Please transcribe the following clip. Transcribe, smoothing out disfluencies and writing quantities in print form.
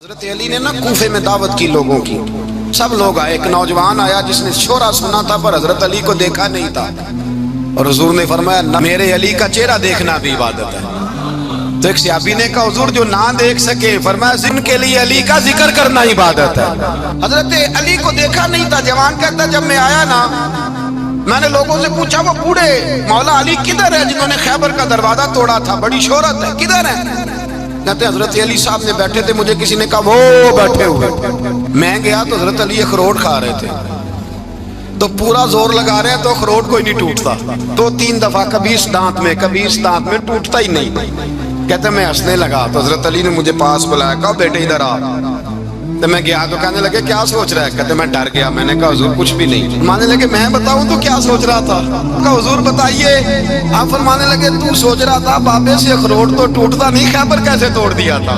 हजरत अली ने ना कूफे में दावत की लोगों की। सब लोग आए। एक नौजवान आया जिसने शोरा सुना था पर हजरत अली को देखा नहीं था। और हुजूर ने फरमाया ना, मेरे अली का चेहरा देखना भी इबादत है। तो एक सहाबी ने कहा हुजूर जो ना देख सके, फरमाया जिनके लिए अली का जिक्र करना इबादत है। हजरत अली को देखा नहीं था। जवान कहता जब मैं आया ना, मैंने लोगों से पूछा वो बूढ़े मौला अली किधर है जिन्होंने खैबर का दरवाजा तोड़ा था, बड़ी शोहरत है, किधर है? कहते हजरत अली साहब ने बैठे थे, मुझे किसी ने कहा वो बैठे हुए। मैं गया तो हजरत अली अखरोट खा रहे थे, तो पूरा जोर लगा रहे हैं तो अखरोट कोई नहीं टूटता। तो 3 दफा कभी इस दांत में कभी इस दांत में, टूटता ही नहीं। कहते मैं हंसने लगा तो हजरत अली ने मुझे पास बुलाया, कहा बेटे इधर आ। तो मैं गया तो कहने लगे क्या सोच रहा है? कहते मैं डर गया। मैंने कहा हुजूर कुछ भी नहीं। मानने लगे मैं बताऊं तो क्या सोच रहा था? कहा हुजूर बताइए। आप फरमाने लगे तू सोच रहा था बाबे से अखरोट तो टूटता नहीं, खैबर कैसे तोड़ दिया था?